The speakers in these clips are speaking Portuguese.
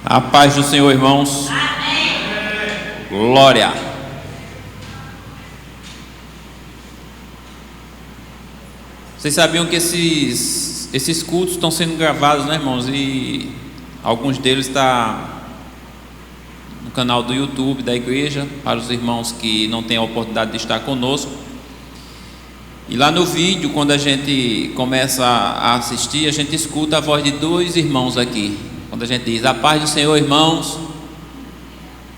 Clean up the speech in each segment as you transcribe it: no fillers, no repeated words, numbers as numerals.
A paz do Senhor, irmãos. Amém. Glória. Vocês sabiam que esses cultos estão sendo gravados, né, irmãos? E alguns deles estão no canal do YouTube da igreja, para os irmãos que não têm a oportunidade de estar conosco. E lá no vídeo, quando a gente começa a assistir, a gente escuta a voz de dois irmãos aqui. Quando a gente diz: a paz do Senhor, irmãos.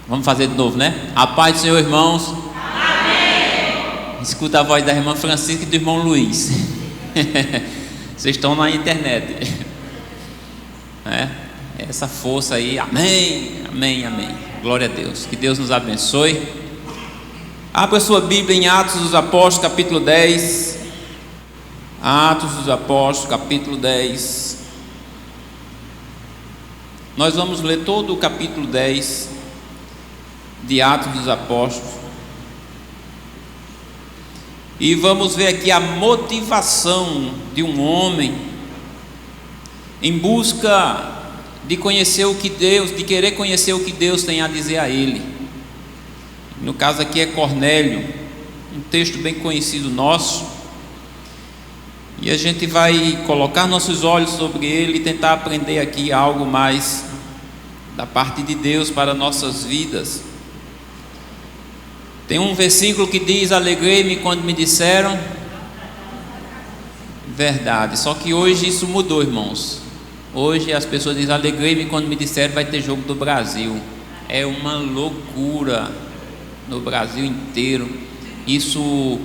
Vamos fazer de novo, né? A paz do Senhor, irmãos. Amém. Escuta a voz da irmã Francisca e do irmão Luiz. Vocês estão na internet, né? Essa força aí. Amém, amém, amém. Glória a Deus. Que Deus nos abençoe. Abra sua Bíblia em Atos dos Apóstolos, capítulo 10. Atos dos Apóstolos, capítulo 10. Nós vamos ler todo o capítulo 10 de Atos dos Apóstolos. E vamos ver aqui a motivação de um homem em busca de conhecer o que Deus, de querer conhecer o que Deus tem a dizer a ele. No caso aqui é Cornélio, um texto bem conhecido nosso. E a gente vai colocar nossos olhos sobre ele e tentar aprender aqui algo mais da parte de Deus para nossas vidas. Tem um versículo que diz: alegrei-me quando me disseram. Verdade, só que hoje isso mudou, irmãos. Hoje as pessoas dizem: alegrei-me quando me disseram vai ter jogo do Brasil. É uma loucura no Brasil inteiro. Isso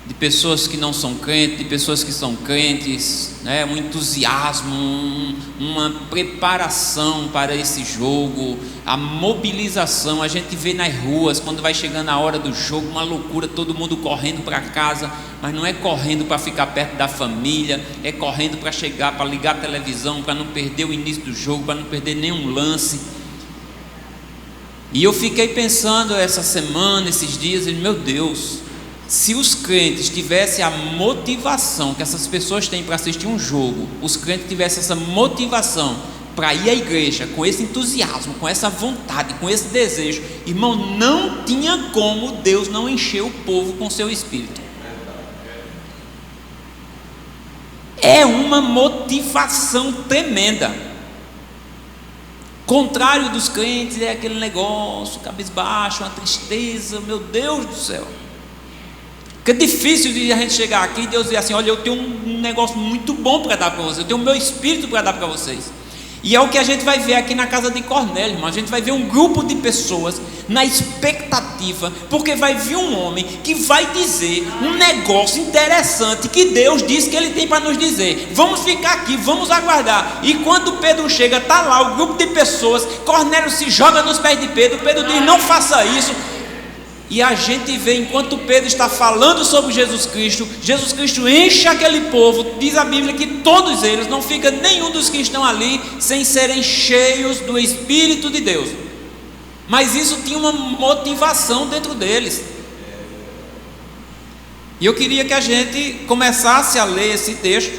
de pessoas que não são crentes, de pessoas que são crentes, né? Um entusiasmo, uma preparação para esse jogo, a mobilização. A gente vê nas ruas, quando vai chegando a hora do jogo, uma loucura, todo mundo correndo para casa, mas não é correndo para ficar perto da família, é correndo para chegar, para ligar a televisão, para não perder o início do jogo, para não perder nenhum lance. E eu fiquei pensando essa semana, esses dias, meu Deus, se os crentes tivessem a motivação que essas pessoas têm para assistir um jogo, os crentes tivessem essa motivação para ir à igreja, com esse entusiasmo, com essa vontade, com esse desejo, irmão, não tinha como Deus não encher o povo com seu espírito. É uma motivação tremenda. Contrário dos crentes é aquele negócio cabisbaixo, uma tristeza, meu Deus do céu. Porque é difícil de a gente chegar aqui e Deus dizer assim: olha, eu tenho um negócio muito bom para dar para vocês, eu tenho o meu espírito para dar para vocês. E é o que a gente vai ver aqui na casa de Cornélio, irmão. A gente vai ver um grupo de pessoas na expectativa, porque vai vir um homem que vai dizer um negócio interessante que Deus disse que ele tem para nos dizer. Vamos ficar aqui, vamos aguardar. E quando Pedro chega, está lá o grupo de pessoas, Cornélio se joga nos pés de Pedro, Pedro diz: não faça isso. E a gente vê, enquanto Pedro está falando sobre Jesus Cristo enche aquele povo. Diz a Bíblia que todos eles, não fica nenhum dos que estão ali sem serem cheios do Espírito de Deus. Mas isso tinha uma motivação dentro deles. E eu queria que a gente começasse a ler esse texto.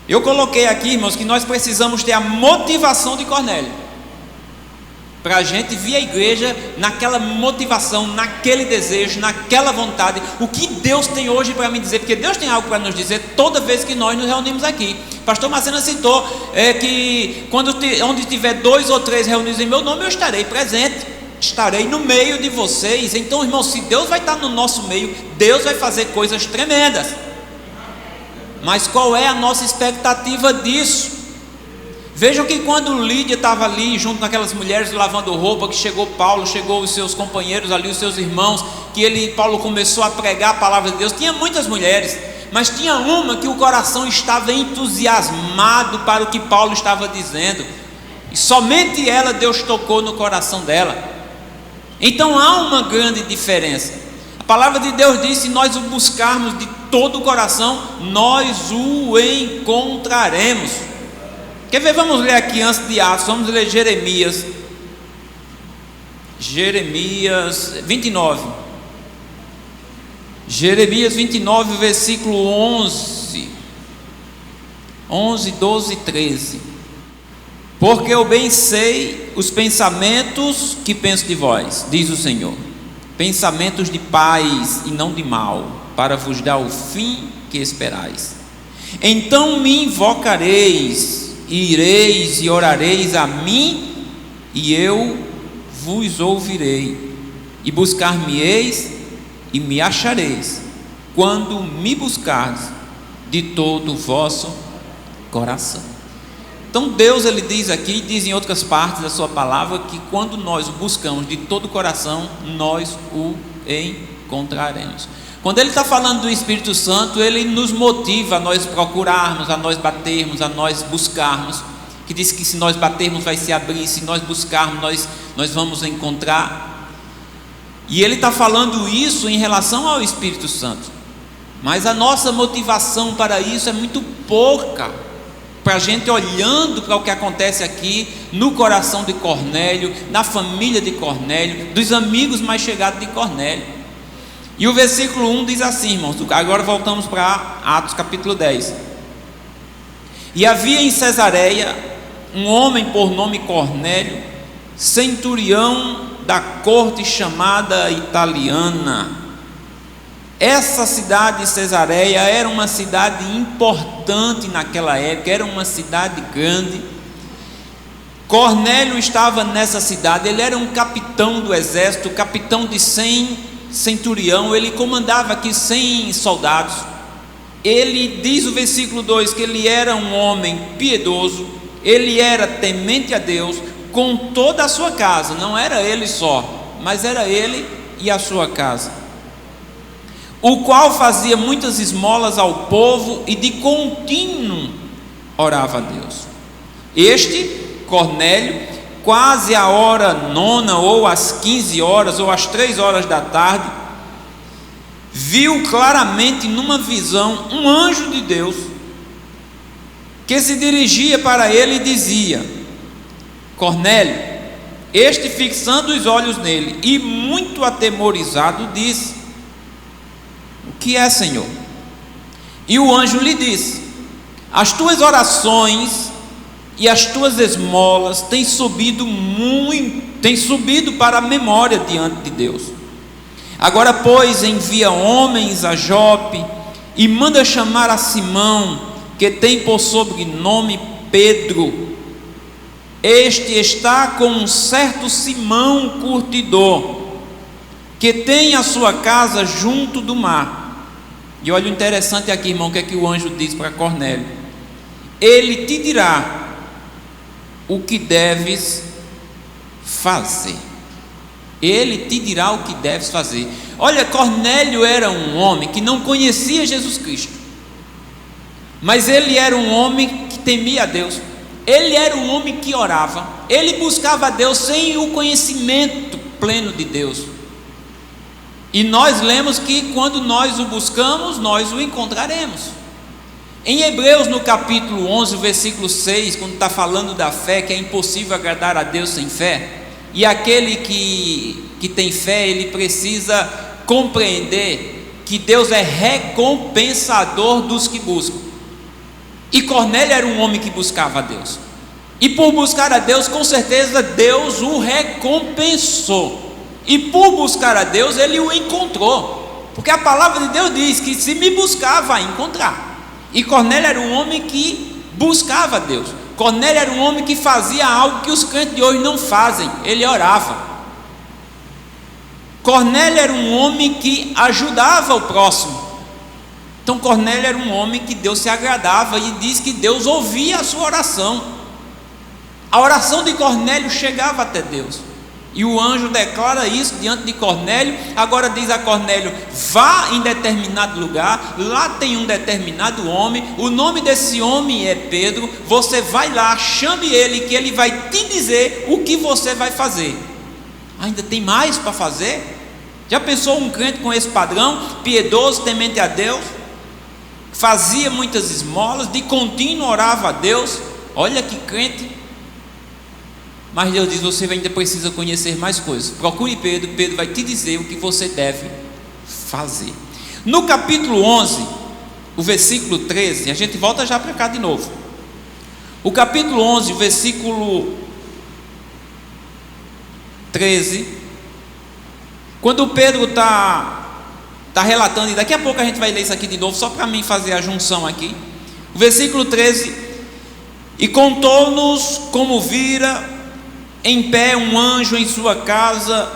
Eu coloquei aqui, irmãos, que nós precisamos ter a motivação de Cornélio, para a gente vir à igreja naquela motivação, naquele desejo, naquela vontade. O que Deus tem hoje para me dizer? Porque Deus tem algo para nos dizer toda vez que nós nos reunimos aqui. Pastor Marcena citou que onde tiver 2 ou 3 reunidos em meu nome, eu estarei presente, estarei no meio de vocês. Então, irmão, se Deus vai estar no nosso meio, Deus vai fazer coisas tremendas. Mas qual é a nossa expectativa disso? Vejam que quando Lídia estava ali junto com aquelas mulheres lavando roupa, que chegou Paulo, chegou os seus companheiros ali, os seus irmãos, que Paulo começou a pregar a palavra de Deus. Tinha muitas mulheres, mas tinha uma que o coração estava entusiasmado para o que Paulo estava dizendo, e somente ela, Deus tocou no coração dela. Então há uma grande diferença. A palavra de Deus diz: se nós o buscarmos de todo o coração, nós o encontraremos. Quer ver? Vamos ler aqui antes de Atos, vamos ler Jeremias 29. Jeremias 29, versículo 11, 12 e 13. Porque eu bem sei os pensamentos que penso de vós, diz o Senhor, pensamentos de paz e não de mal, para vos dar o fim que esperais. Então me invocareis, e ireis e orareis a mim, e eu vos ouvirei, e buscar-me-eis e me achareis, quando me buscardes de todo o vosso coração. Então Deus, ele diz aqui, diz em outras partes da sua palavra, que quando nós o buscamos de todo o coração, nós o encontraremos. Quando ele está falando do Espírito Santo, ele nos motiva a nós procurarmos, a nós batermos, a nós buscarmos, que diz que se nós batermos vai se abrir, se nós buscarmos nós vamos encontrar. E ele está falando isso em relação ao Espírito Santo, mas a nossa motivação para isso é muito pouca, para a gente olhando para o que acontece aqui no coração de Cornélio, na família de Cornélio, dos amigos mais chegados de Cornélio. E o versículo 1 diz assim, irmãos, agora voltamos para Atos capítulo 10. E havia em Cesareia um homem por nome Cornélio, centurião da corte chamada Italiana. Essa cidade de Cesareia era uma cidade importante naquela época, era uma cidade grande. Cornélio estava nessa cidade, ele era um capitão do exército, capitão de 100 centurião, ele comandava aqui 100 soldados. Ele diz o versículo 2 que ele era um homem piedoso, ele era temente a Deus com toda a sua casa, não era ele só, mas era ele e a sua casa, o qual fazia muitas esmolas ao povo e de contínuo orava a Deus. Este Cornélio, quase a hora 9 ou às 15 horas ou às 3 horas da tarde, viu claramente numa visão um anjo de Deus que se dirigia para ele e dizia: Cornélio. Este, fixando os olhos nele e muito atemorizado, disse: o que é, Senhor? E o anjo lhe disse: as tuas orações e as tuas esmolas têm subido para a memória diante de Deus. Agora, pois, envia homens a Jope e manda chamar a Simão, que tem por sobrenome Pedro. Este está com um certo Simão curtidor, que tem a sua casa junto do mar. E olha o interessante aqui, irmão, o que é que o anjo diz para Cornélio: ele te dirá o que deves fazer. Ele te dirá o que deves fazer. Olha, Cornélio era um homem que não conhecia Jesus Cristo, mas ele era um homem que temia a Deus. Ele era um homem que orava, ele buscava a Deus sem o conhecimento pleno de Deus. E nós lemos que quando nós o buscamos, nós o encontraremos. Em Hebreus, no capítulo 11, versículo 6, quando está falando da fé, que é impossível agradar a Deus sem fé, e aquele que tem fé, ele precisa compreender que Deus é recompensador dos que buscam. E Cornélio era um homem que buscava a Deus, e por buscar a Deus, com certeza Deus o recompensou, e por buscar a Deus, ele o encontrou, porque a palavra de Deus diz que se me buscar, vai encontrar. E Cornélio era um homem que buscava a Deus. Cornélio era um homem que fazia algo que os crentes de hoje não fazem: ele orava. Cornélio era um homem que ajudava o próximo. Então Cornélio era um homem que Deus se agradava, e diz que Deus ouvia a sua oração. A oração de Cornélio chegava até Deus, e o anjo declara isso diante de Cornélio. Agora diz a Cornélio: vá em determinado lugar, lá tem um determinado homem, o nome desse homem é Pedro, você vai lá, chame ele, que ele vai te dizer o que você vai fazer. Ainda tem mais para fazer? Já pensou um crente com esse padrão, piedoso, temente a Deus, fazia muitas esmolas, de contínuo orava a Deus? Olha que crente. Mas Deus diz: você ainda precisa conhecer mais coisas. Procure Pedro, Pedro vai te dizer o que você deve fazer. No capítulo 11, o versículo 13, a gente volta já para cá de novo. O capítulo 11, versículo 13, quando Pedro está relatando, e daqui a pouco a gente vai ler isso aqui de novo, só para mim fazer a junção aqui. O versículo 13: e contou-nos como vira em pé um anjo em sua casa,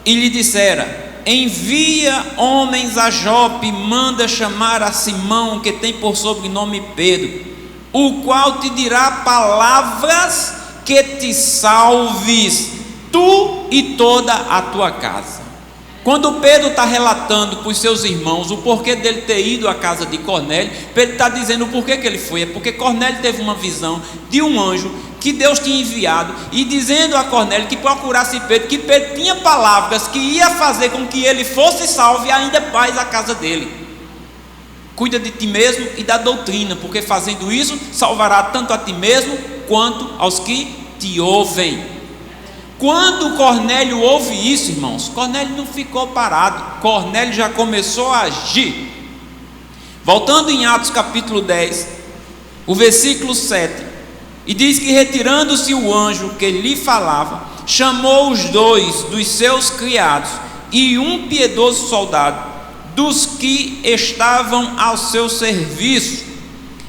e lhe dissera: envia homens a Jope, manda chamar a Simão, que tem por sobrenome Pedro, o qual te dirá palavras que te salves, tu e toda a tua casa. Quando Pedro está relatando para os seus irmãos o porquê dele ter ido à casa de Cornélio, Pedro está dizendo o porquê que ele foi. É porque Cornélio teve uma visão de um anjo que Deus tinha enviado, e dizendo a Cornélio que procurasse Pedro, que Pedro tinha palavras que ia fazer com que ele fosse salvo e ainda paz à casa dele. Cuida de ti mesmo e da doutrina, porque fazendo isso salvará tanto a ti mesmo quanto aos que te ouvem. Quando Cornélio ouve isso, irmãos, Cornélio não ficou parado, Cornélio já começou a agir. Voltando em Atos capítulo 10, o versículo 7, e diz que retirando-se o anjo que lhe falava, chamou os dois dos seus criados e um piedoso soldado dos que estavam ao seu serviço,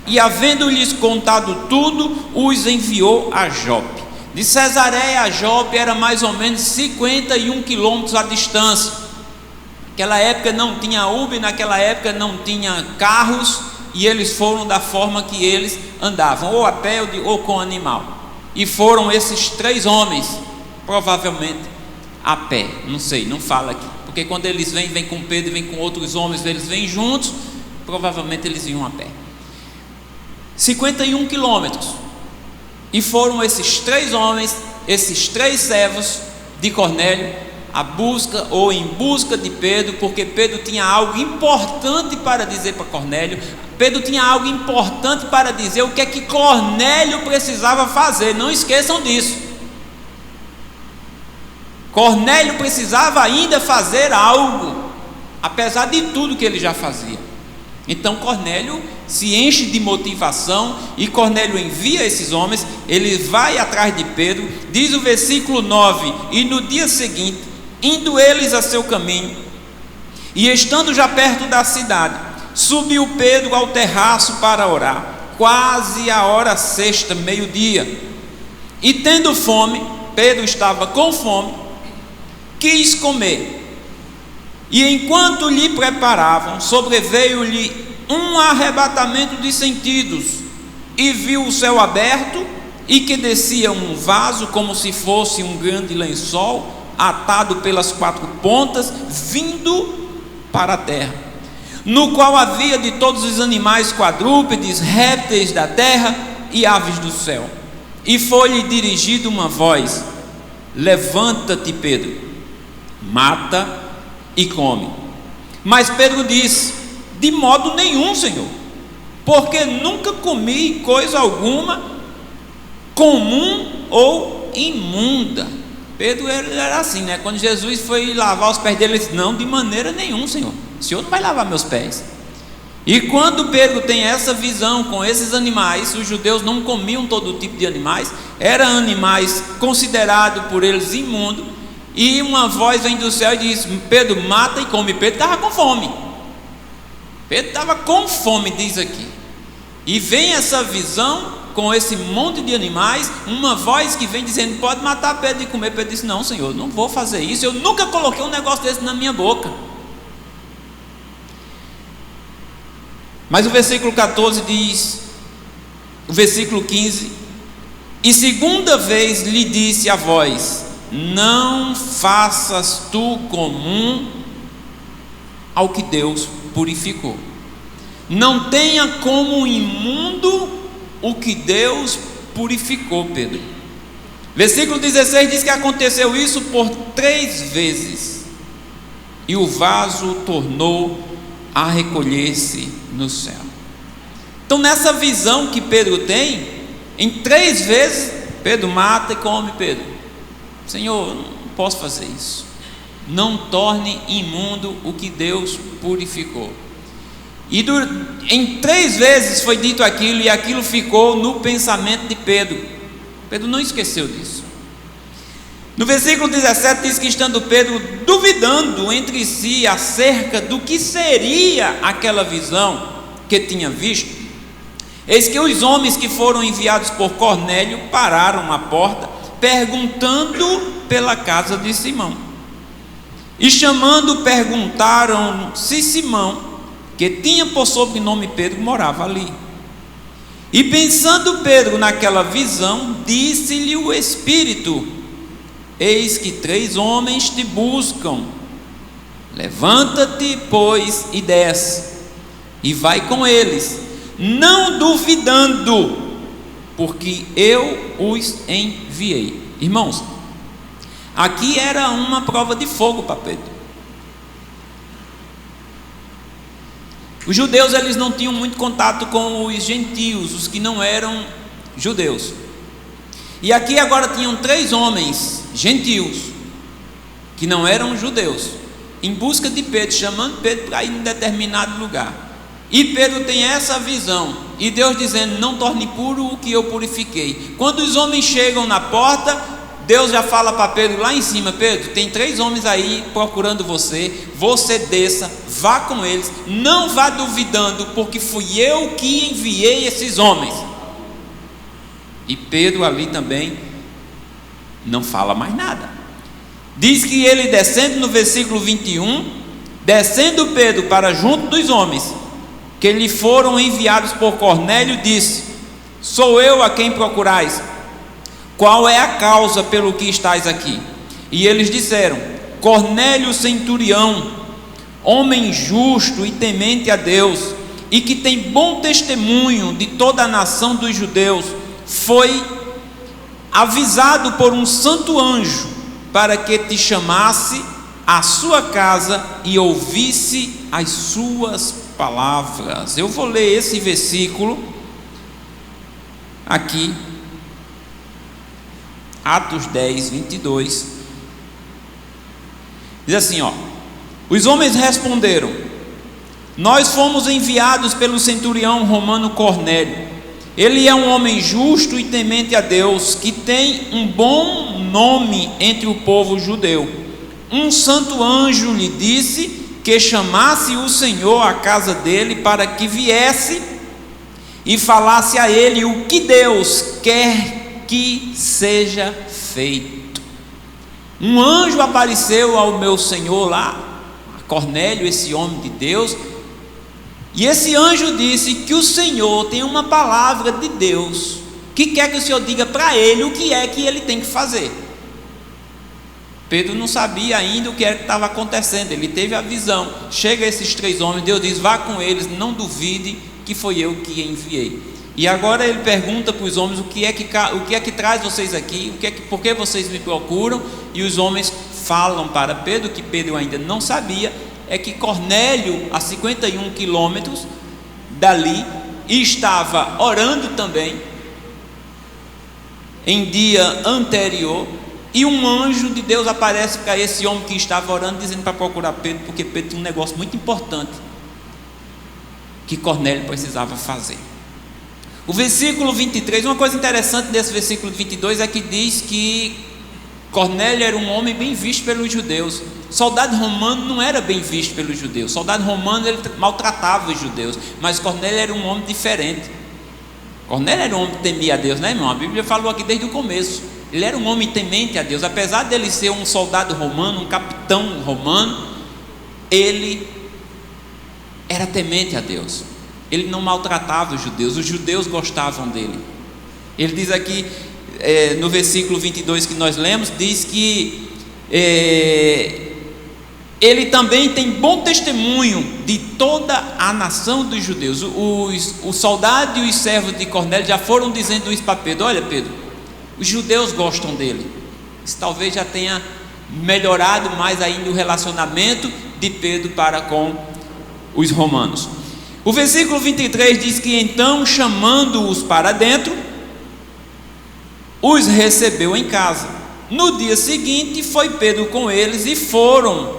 e havendo-lhes contado tudo, os enviou a Jope. De Cesareia a Jope era mais ou menos 51 quilômetros a distância. Naquela época não tinha Uber, naquela época não tinha carros, e eles foram da forma que eles andavam, ou a pé ou com animal. E foram esses 3 homens, provavelmente a pé, não sei, não fala aqui, porque quando eles vêm com Pedro e vêm com outros homens, eles vêm juntos, provavelmente eles iam a pé. 51 quilômetros. E foram esses 3 homens, esses 3 servos de Cornélio, a busca ou em busca de Pedro, porque Pedro tinha algo importante para dizer para Cornélio. Pedro tinha algo importante para dizer o que é que Cornélio precisava fazer. Não esqueçam disso. Cornélio precisava ainda fazer algo, apesar de tudo que ele já fazia. Então Cornélio se enche de motivação, e Cornélio envia esses homens. Ele vai atrás de Pedro. Diz o versículo 9: e no dia seguinte, indo eles a seu caminho, e estando já perto da cidade, subiu Pedro ao terraço para orar, quase a hora sexta, meio-dia. E tendo fome, Pedro estava com fome, quis comer. E enquanto lhe preparavam, sobreveio-lhe um arrebatamento de sentidos, e viu o céu aberto, e que descia um vaso como se fosse um grande lençol, atado pelas 4 pontas, vindo para a terra, no qual havia de todos os animais quadrúpedes, répteis da terra e aves do céu. E foi-lhe dirigida uma voz: levanta-te, Pedro, mata e come. Mas Pedro disse: de modo nenhum, Senhor, porque nunca comi coisa alguma comum ou imunda. Pedro era assim, né? Quando Jesus foi lavar os pés dele, ele disse: não, de maneira nenhuma, Senhor, o Senhor não vai lavar meus pés. E quando Pedro tem essa visão com esses animais, os judeus não comiam todo tipo de animais, eram animais considerados por eles imundos, e uma voz vem do céu e diz: Pedro, mata e come. Pedro estava com fome. Pedro estava com fome, diz aqui. E vem essa visão com esse monte de animais, uma voz que vem dizendo: pode matar Pedro e comer. Pedro disse: não, Senhor, não vou fazer isso, eu nunca coloquei um negócio desse na minha boca. Mas o versículo 14 diz, o versículo 15: e segunda vez lhe disse a voz: não faças tu comum ao que Deus purificou. Não tenha como imundo o que Deus purificou, Pedro. Versículo 16 diz que aconteceu isso por 3 vezes, e o vaso tornou a recolher-se no céu. Então, nessa visão que Pedro tem, em 3 vezes, Pedro mata e come. Pedro: Senhor, eu não posso fazer isso. Não torne imundo o que Deus purificou. E em 3 vezes foi dito aquilo, e aquilo ficou no pensamento de Pedro. Pedro não esqueceu disso. No versículo 17 diz que, estando Pedro duvidando entre si acerca do que seria aquela visão que tinha visto, eis que os homens que foram enviados por Cornélio pararam à porta, perguntando pela casa de Simão. E chamando, perguntaram se Simão, que tinha por sobrenome Pedro, morava ali. E pensando Pedro naquela visão, disse-lhe o Espírito: eis que 3 homens te buscam. Levanta-te, pois, e desce, e vai com eles, não duvidando, porque eu os enviei. Irmãos, aqui era uma prova de fogo para Pedro. Os judeus, eles não tinham muito contato com os gentios, os que não eram judeus. E aqui agora tinham 3 homens gentios, que não eram judeus, em busca de Pedro, chamando Pedro para ir em determinado lugar. E Pedro tem essa visão, e Deus dizendo: não torne puro o que eu purifiquei. Quando os homens chegam na porta, Deus já fala para Pedro lá em cima: Pedro, tem 3 homens aí procurando você, você desça, vá com eles, não vá duvidando, porque fui eu que enviei esses homens. E Pedro ali também não fala mais nada. Diz que ele descendo, no versículo 21, descendo Pedro para junto dos homens que lhe foram enviados por Cornélio, disse: sou eu a quem procurais, qual é a causa pelo que estáis aqui? E eles disseram: Cornélio centurião, homem justo e temente a Deus, e que tem bom testemunho de toda a nação dos judeus, foi avisado por um santo anjo para que te chamasse à sua casa e ouvisse as suas palavras. Eu vou ler esse versículo aqui, Atos 10, 22. Diz assim, os homens responderam: nós fomos enviados pelo centurião romano Cornélio. Ele é um homem justo e temente a Deus, que tem um bom nome entre o povo judeu. Um santo anjo lhe disse que chamasse o Senhor à casa dele para que viesse e falasse a ele o que Deus quer que seja feito. Um anjo apareceu ao meu Senhor lá, a Cornélio, esse homem de Deus, e esse anjo disse que o Senhor tem uma palavra de Deus, que quer que o Senhor diga para ele o que é que ele tem que fazer. Pedro não sabia ainda o que era que estava acontecendo, ele teve a visão. Chega esses 3 homens, Deus diz: vá com eles, não duvide que foi eu que enviei. E agora ele pergunta para os homens: o que é que traz vocês aqui? Por que vocês me procuram? E os homens falam para Pedro, que Pedro ainda não sabia, é que Cornélio, a 51 quilômetros dali, estava orando também em dia anterior, e um anjo de Deus aparece para esse homem que estava orando, dizendo para procurar Pedro, porque Pedro tinha um negócio muito importante que Cornélio precisava fazer. O versículo 23, uma coisa interessante desse versículo 22 é que diz que Cornélio era um homem bem visto pelos judeus. Soldado romano não era bem visto pelos judeus. Soldado romano, ele maltratava os judeus, mas Cornélio era um homem diferente. Cornélio era um homem que temia a Deus, né, irmão? A Bíblia falou aqui desde o começo. Ele era um homem temente a Deus. Apesar dele ser um soldado romano, um capitão romano, ele era temente a Deus. Ele não maltratava os judeus gostavam dele. Ele diz aqui, no versículo 22 que nós lemos, diz que ele também tem bom testemunho de toda a nação dos judeus. Os soldados e os servos de Cornélio já foram dizendo isso para Pedro: olha, Pedro, os judeus gostam dele. Isso talvez já tenha melhorado mais ainda o relacionamento de Pedro para com os romanos. O versículo 23 diz que então, chamando-os para dentro, os recebeu em casa. No dia seguinte foi Pedro com eles, e foram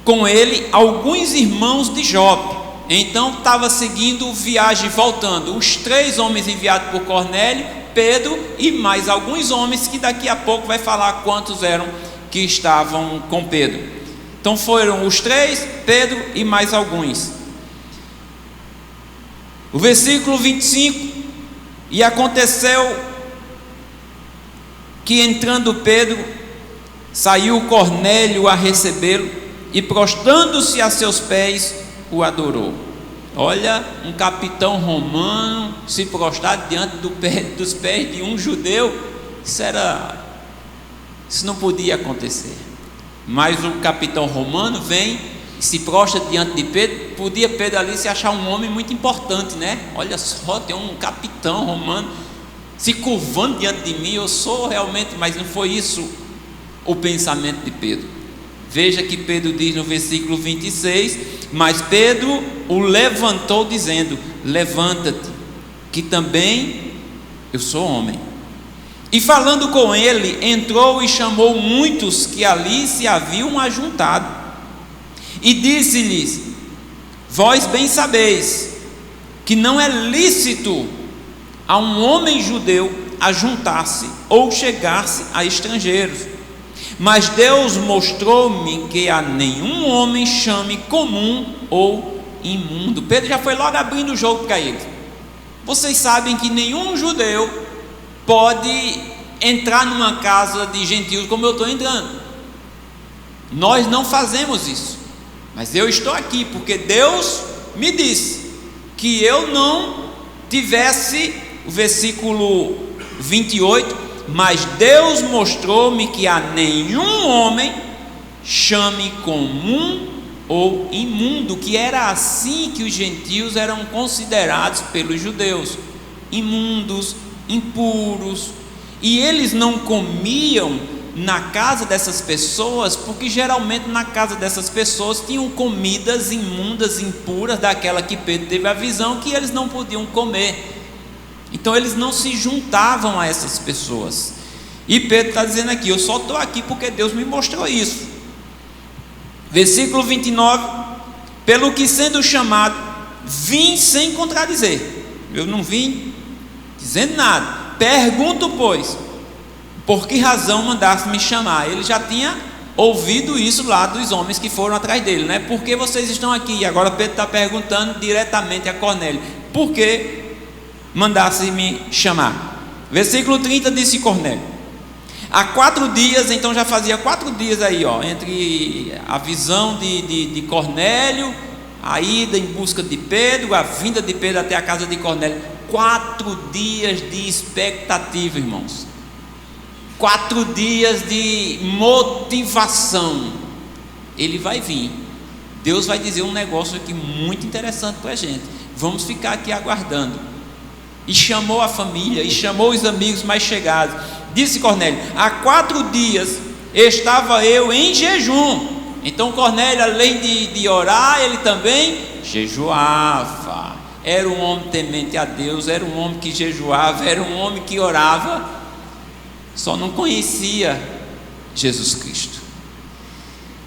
com ele alguns irmãos de Jope, então estava seguindo viagem, voltando. Os 3 homens enviados por Cornélio, Pedro e mais alguns homens, que daqui a pouco vai falar quantos eram que estavam com Pedro. Então foram os 3, Pedro e mais alguns. O versículo 25: e aconteceu que, entrando Pedro, saiu Cornélio a recebê-lo, e prostrando-se a seus pés, o adorou. Olha, um capitão romano se prostrar diante dos pés de um judeu, isso não podia acontecer. Mas o capitão romano vem e se prostra diante de Pedro. Podia Pedro ali se achar um homem muito importante, né? Olha só, tem um capitão romano se curvando diante de mim, eu sou realmente, mas não foi isso o pensamento de Pedro. Veja que Pedro diz no versículo 26: mas Pedro o levantou, dizendo: levanta-te, que também eu sou homem. E falando com ele, entrou e chamou muitos que ali se haviam ajuntado, e disse-lhes: vós bem sabeis que não é lícito a um homem judeu ajuntar-se ou chegar-se a estrangeiros, mas Deus mostrou-me que a nenhum homem chame comum ou imundo. Pedro já foi logo abrindo o jogo para eles. Vocês sabem que nenhum judeu pode entrar numa casa de gentios como eu estou entrando. Nós não fazemos isso, mas eu estou aqui porque Deus me disse que eu não tivesse, o versículo 28, mas Deus mostrou-me que a nenhum homem chame comum ou imundo, que era assim que os gentios eram considerados pelos judeus: imundos, impuros. E eles não comiam na casa dessas pessoas, porque geralmente na casa dessas pessoas tinham comidas imundas, impuras, daquela que Pedro teve a visão que eles não podiam comer. Então eles não se juntavam a essas pessoas. E Pedro está dizendo aqui: eu só estou aqui porque Deus me mostrou isso. Versículo 29: pelo que, sendo chamado, vim sem contradizer. Eu não vim dizendo nada. Pergunto, pois, por que razão mandaste me chamar? Ele já tinha ouvido isso lá dos homens que foram atrás dele, né? Por que vocês estão aqui? E agora Pedro está perguntando diretamente a Cornélio: por que mandasse me chamar? Versículo 30, disse Cornélio: há 4 dias, então já fazia 4 dias aí, entre a visão de Cornélio, a ida em busca de Pedro, a vinda de Pedro até a casa de Cornélio. 4 dias de expectativa, irmãos. 4 dias de motivação. Ele vai vir. Deus vai dizer um negócio aqui muito interessante para a gente. Vamos ficar aqui aguardando. E chamou a família, e chamou os amigos mais chegados. Disse Cornélio: há 4 dias estava eu em jejum. Então Cornélio, além de orar, ele também jejuava. Era um homem temente a Deus, era um homem que jejuava, era um homem que orava, só não conhecia Jesus Cristo.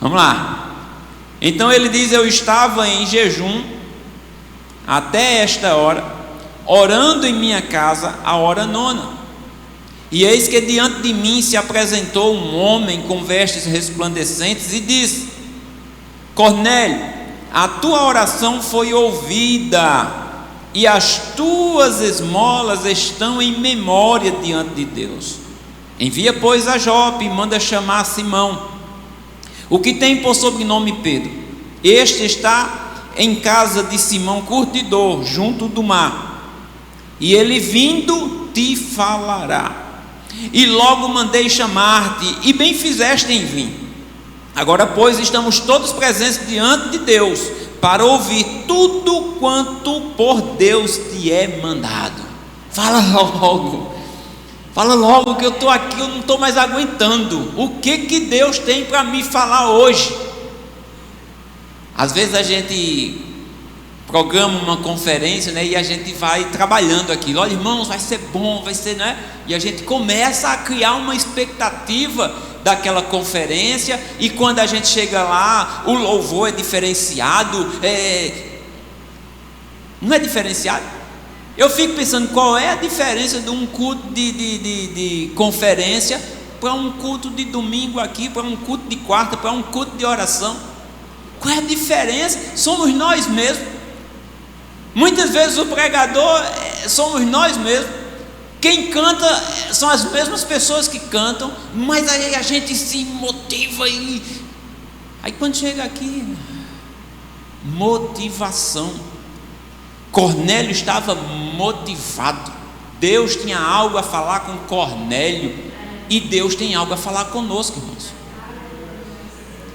Vamos lá. Então ele diz: eu estava em jejum até esta hora, orando em minha casa a hora 9. E eis que diante de mim se apresentou um homem com vestes resplandecentes e disse: Cornélio, a tua oração foi ouvida, e as tuas esmolas estão em memória diante de Deus. Envia, pois, a Jope e manda chamar Simão, o que tem por sobrenome Pedro. Este está em casa de Simão curtidor, junto do mar, e ele vindo te falará. E logo mandei chamar-te, e bem fizeste em vir. Agora, pois, estamos todos presentes diante de Deus, para ouvir tudo quanto por Deus te é mandado. Fala logo que eu estou aqui, eu não estou mais aguentando. O que Deus tem para me falar hoje? Às vezes a gente programa uma conferência, né, e a gente vai trabalhando aquilo. Olha, irmãos, vai ser bom, vai ser, né? E a gente começa a criar uma expectativa daquela conferência, e quando a gente chega lá, o louvor é diferenciado, Não é diferenciado? Eu fico pensando qual é a diferença de um culto de conferência para um culto de domingo aqui, para um culto de quarta, para um culto de oração. Qual é a diferença? Somos nós mesmos. Muitas vezes o pregador somos nós mesmos. Quem canta são as mesmas pessoas que cantam, mas aí a gente se motiva e aí quando chega aqui, motivação. Cornélio estava motivado. Deus tinha algo a falar com Cornélio, e Deus tem algo a falar conosco, irmãos.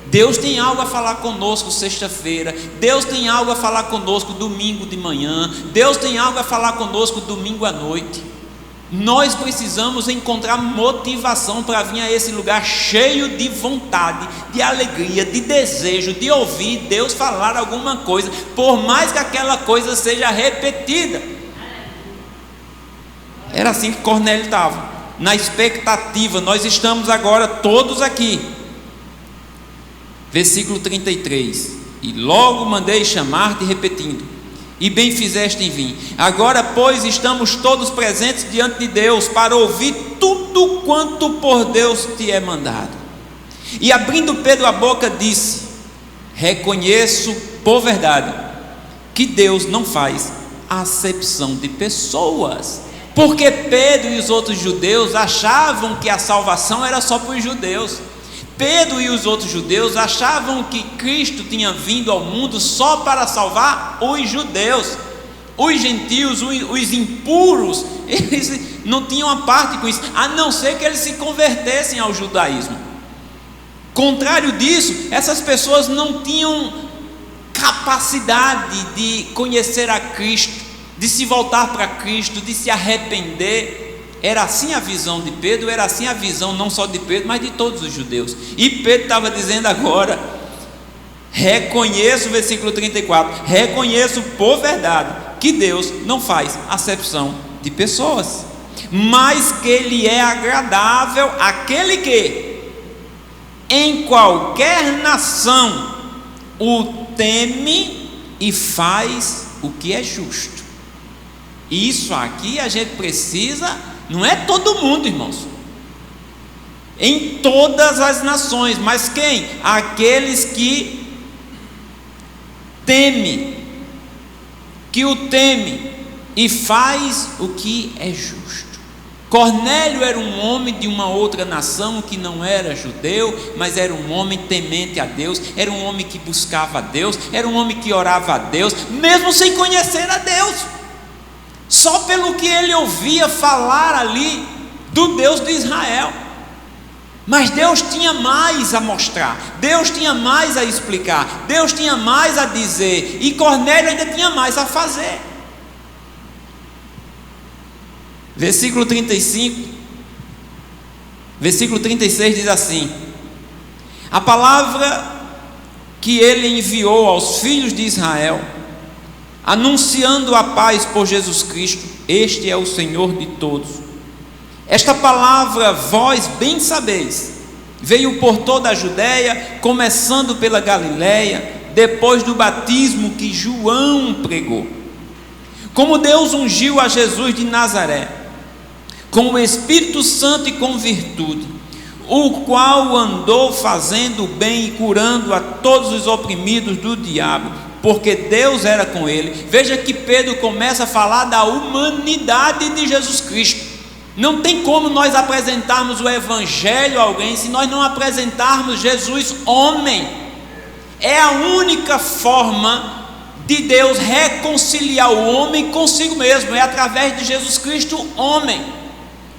Deus tem algo a falar conosco sexta-feira, Deus tem algo a falar conosco domingo de manhã, Deus tem algo a falar conosco domingo à noite. Nós precisamos encontrar motivação para vir a esse lugar cheio de vontade, de alegria, de desejo, de ouvir Deus falar alguma coisa, por mais que aquela coisa seja repetida. Era assim que Cornélio estava, na expectativa. Nós estamos agora todos aqui. Versículo 33: e logo mandei chamar-te, repetindo, e bem fizeste em vir. Agora, pois, estamos todos presentes diante de Deus para ouvir tudo quanto por Deus te é mandado. E abrindo Pedro a boca, disse: reconheço por verdade que Deus não faz acepção de pessoas. Porque Pedro e os outros judeus achavam que a salvação era só para os judeus. Pedro e os outros judeus achavam que Cristo tinha vindo ao mundo só para salvar os judeus. Os gentios, os impuros, eles não tinham a parte com isso, a não ser que eles se convertessem ao judaísmo. Contrário disso, essas pessoas não tinham capacidade de conhecer a Cristo, de se voltar para Cristo, de se arrepender. Era assim a visão de Pedro, era assim a visão não só de Pedro, mas de todos os judeus. E Pedro estava dizendo agora: reconheço, versículo 34, reconheço por verdade que Deus não faz acepção de pessoas, mas que Ele é agradável àquele que em qualquer nação o teme e faz o que é justo. Isso aqui a gente precisa. Não é todo mundo, irmãos, em todas as nações, mas quem? Aqueles que o teme e faz o que é justo. Cornélio era um homem de uma outra nação que não era judeu, mas era um homem temente a Deus, era um homem que buscava a Deus, era um homem que orava a Deus, mesmo sem conhecer a Deus. Só pelo que ele ouvia falar ali do Deus de Israel. Mas Deus tinha mais a mostrar, Deus tinha mais a explicar, Deus tinha mais a dizer, e Cornélio ainda tinha mais a fazer. Versículo 35, versículo 36 diz assim: a palavra que ele enviou aos filhos de Israel, anunciando a paz por Jesus Cristo, este é o Senhor de todos. Esta palavra vós bem sabeis, veio por toda a Judéia, começando pela Galiléia, depois do batismo que João pregou. Como Deus ungiu a Jesus de Nazaré, com o Espírito Santo e com virtude, o qual andou fazendo bem e curando a todos os oprimidos do diabo, porque Deus era com ele. Veja que Pedro começa a falar da humanidade de Jesus Cristo. Não tem como nós apresentarmos o Evangelho a alguém se nós não apresentarmos Jesus homem. É a única forma de Deus reconciliar o homem consigo mesmo, é através de Jesus Cristo homem.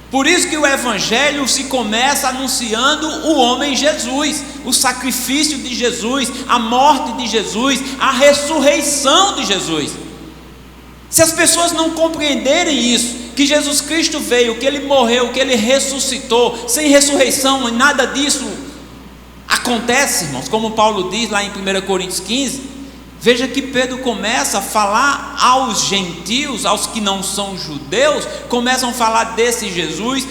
Por isso que o Evangelho se começa anunciando o homem Jesus, o sacrifício de Jesus, a morte de Jesus, a ressurreição de Jesus. Se as pessoas não compreenderem isso, que Jesus Cristo veio, que Ele morreu, que Ele ressuscitou, sem ressurreição, nada disso acontece, irmãos, como Paulo diz lá em 1 Coríntios 15, veja que Pedro começa a falar aos gentios, aos que não são judeus, começam a falar desse Jesus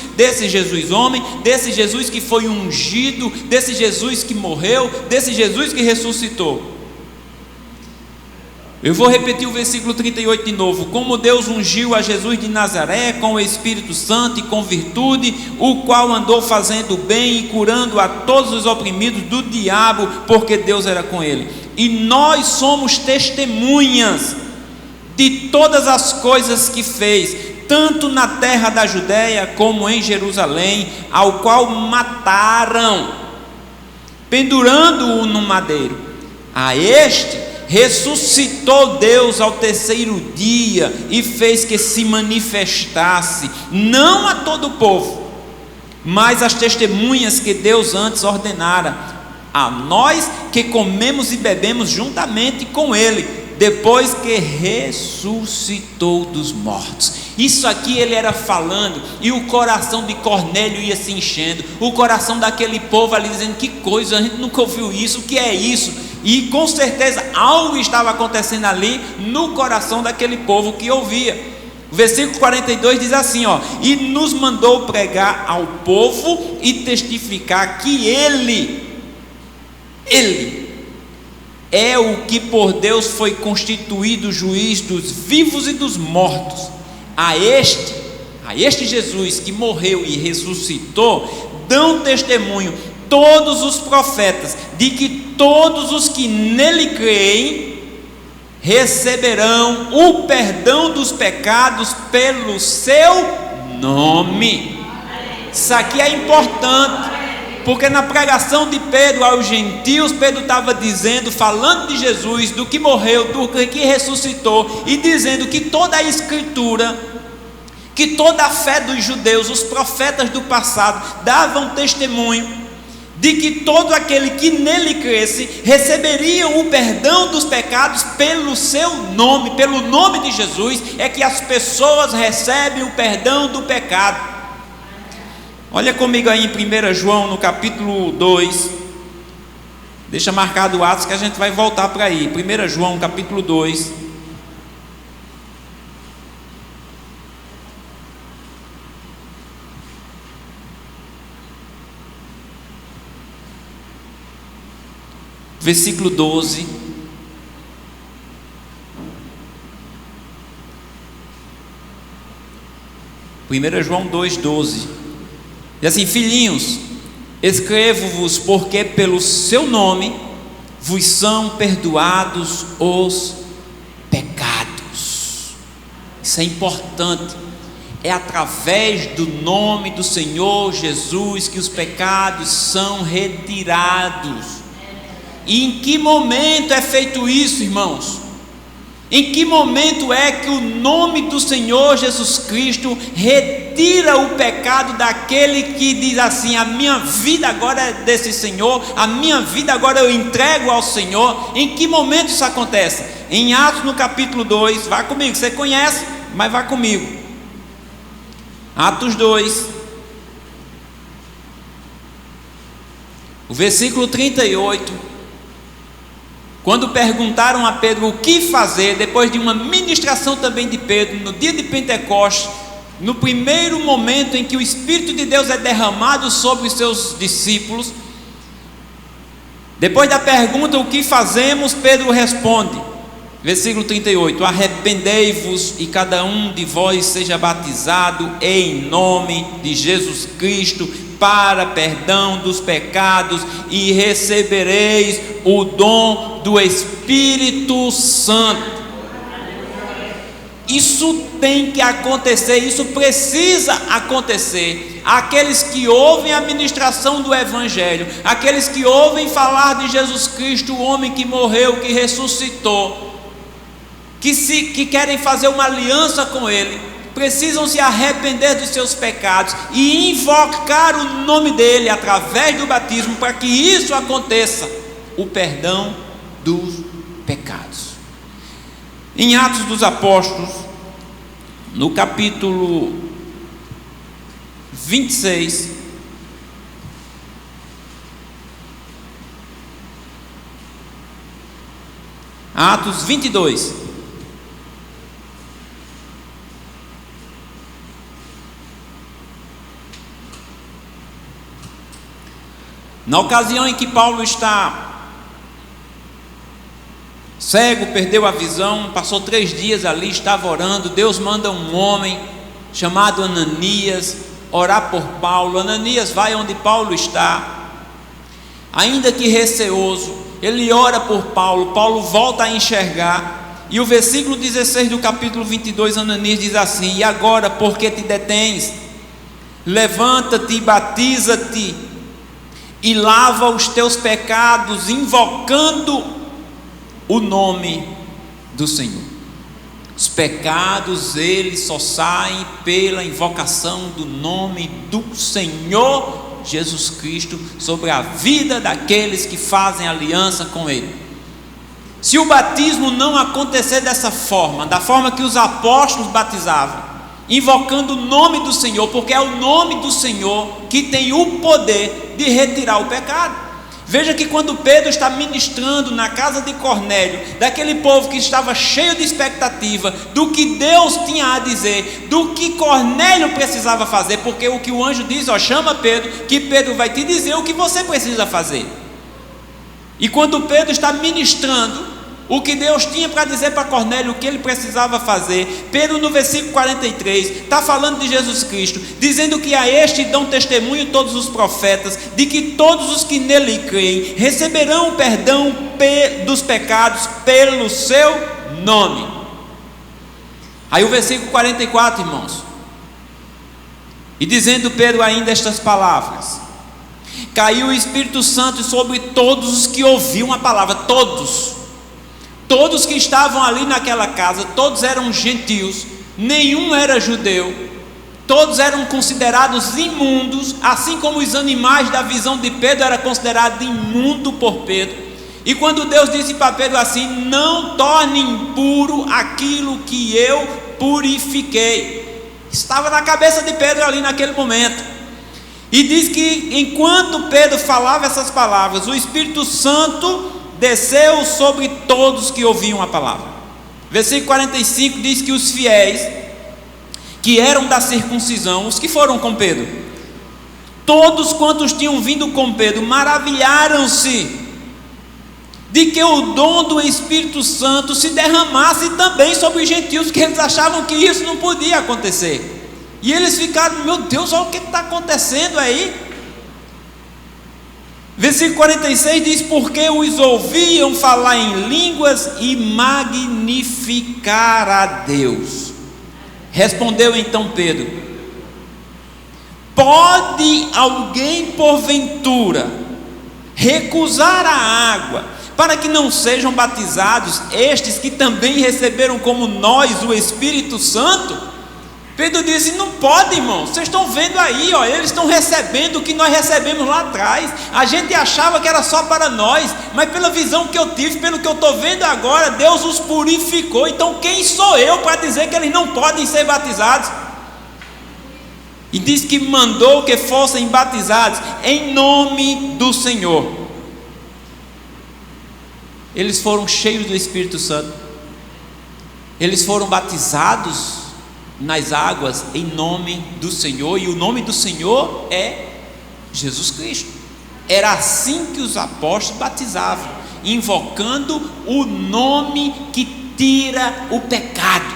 homem, desse Jesus que foi ungido, desse Jesus que morreu, desse Jesus que ressuscitou. Eu vou repetir o versículo 38 de novo. Como Deus ungiu a Jesus de Nazaré com o Espírito Santo e com virtude, o qual andou fazendo bem e curando a todos os oprimidos do diabo, porque Deus era com ele. E nós somos testemunhas de todas as coisas que fez, tanto na terra da Judéia como em Jerusalém, ao qual mataram, pendurando-o no madeiro. A este ressuscitou Deus ao terceiro dia e fez que se manifestasse, não a todo o povo, mas às testemunhas que Deus antes ordenara, a nós que comemos e bebemos juntamente com ele, depois que ressuscitou dos mortos. Isso aqui ele era falando, e o coração de Cornélio ia se enchendo, o coração daquele povo ali dizendo: que coisa, a gente nunca ouviu isso, o que é isso? E com certeza algo estava acontecendo ali no coração daquele povo que ouvia. O versículo 42 diz assim, e nos mandou pregar ao povo e testificar que ele é o que por Deus foi constituído juiz dos vivos e dos mortos. A este Jesus que morreu e ressuscitou, dão testemunho todos os profetas de que todos os que nele creem receberão o perdão dos pecados pelo seu nome. Isso aqui é importante, porque na pregação de Pedro aos gentios, Pedro estava dizendo, falando de Jesus, do que morreu, do que ressuscitou, e dizendo que toda a escritura, que toda a fé dos judeus, os profetas do passado, davam testemunho de que todo aquele que nele cresce receberia o perdão dos pecados pelo seu nome. Pelo nome de Jesus é que as pessoas recebem o perdão do pecado. Olha comigo aí em 1 João no capítulo 2, deixa marcado o Atos que a gente vai voltar para aí. 1 João capítulo 2, versículo 12. João 2,12. E assim: filhinhos, escrevo-vos porque pelo seu nome vos são perdoados os pecados. Isso é importante. É através do nome do Senhor Jesus que os pecados são retirados. E em que momento é feito isso, irmãos? Em que momento é que o nome do Senhor Jesus Cristo retira o pecado daquele que diz assim: a minha vida agora é desse Senhor, a minha vida agora eu entrego ao Senhor? Em que momento isso acontece? Em Atos no capítulo 2, vá comigo, você conhece, mas vá comigo. Atos 2, o versículo 38. Quando perguntaram a Pedro o que fazer, depois de uma ministração também de Pedro, no dia de Pentecostes, no primeiro momento em que o Espírito de Deus é derramado sobre os seus discípulos, depois da pergunta o que fazemos, Pedro responde, versículo 38, arrependei-vos e cada um de vós seja batizado em nome de Jesus Cristo, para perdão dos pecados, e recebereis o dom do Espírito Santo. Isso tem que acontecer, isso precisa acontecer. Aqueles que ouvem a ministração do Evangelho, aqueles que ouvem falar de Jesus Cristo, o homem que morreu, que ressuscitou, que querem fazer uma aliança com Ele, precisam se arrepender dos seus pecados e invocar o nome dele através do batismo, para que isso aconteça, o perdão dos pecados. Em Atos dos Apóstolos, no capítulo 26, Atos 22, na ocasião em que Paulo está cego, perdeu a visão, passou 3 dias ali, estava orando. Deus manda um homem chamado Ananias orar por Paulo. Ananias vai onde Paulo está, ainda que receoso, ele ora por Paulo. Paulo volta a enxergar, e o versículo 16 do capítulo 22, Ananias diz assim: e agora, por que te detens? Levanta-te e batiza-te e lava os teus pecados, invocando o nome do Senhor. Os pecados, eles só saem pela invocação do nome do Senhor Jesus Cristo sobre a vida daqueles que fazem aliança com Ele. Se o batismo não acontecer dessa forma, da forma que os apóstolos batizavam, invocando o nome do Senhor, porque é o nome do Senhor que tem o poder de retirar o pecado. Veja que quando Pedro está ministrando na casa de Cornélio, daquele povo que estava cheio de expectativa do que Deus tinha a dizer, do que Cornélio precisava fazer, porque o que o anjo diz, chama Pedro, que Pedro vai te dizer o que você precisa fazer. E quando Pedro está ministrando o que Deus tinha para dizer para Cornélio, o que ele precisava fazer, Pedro no versículo 43 está falando de Jesus Cristo, dizendo que a este dão testemunho todos os profetas, de que todos os que nele creem receberão o perdão dos pecados pelo seu nome. Aí o versículo 44, irmãos, e dizendo Pedro ainda estas palavras, caiu o Espírito Santo sobre todos os que ouviam a palavra. Todos que estavam ali naquela casa, todos eram gentios, nenhum era judeu, todos eram considerados imundos, assim como os animais da visão de Pedro era considerado imundo por Pedro. E quando Deus disse para Pedro assim: não torne impuro aquilo que eu purifiquei, estava na cabeça de Pedro ali naquele momento. E diz que enquanto Pedro falava essas palavras, o Espírito Santo desceu sobre todos que ouviam a palavra. Versículo 45 diz que os fiéis que eram da circuncisão, os que foram com Pedro, todos quantos tinham vindo com Pedro, maravilharam-se de que o dom do Espírito Santo se derramasse também sobre os gentios, que eles achavam que isso não podia acontecer. E eles ficaram: meu Deus, olha o que está acontecendo aí. Versículo 46 diz: porque os ouviam falar em línguas e magnificar a Deus. Respondeu então Pedro: pode alguém porventura recusar a água para que não sejam batizados estes que também receberam como nós o Espírito Santo? Pedro disse: não pode, irmão, vocês estão vendo aí, eles estão recebendo o que nós recebemos lá atrás. A gente achava que era só para nós, mas pela visão que eu tive, pelo que eu estou vendo agora, Deus os purificou. Então quem sou eu para dizer que eles não podem ser batizados? E diz que mandou que fossem batizados em nome do Senhor. Eles foram cheios do Espírito Santo, eles foram batizados nas águas em nome do Senhor, e o nome do Senhor é Jesus Cristo. Era assim que os apóstolos batizavam, invocando o nome que tira o pecado,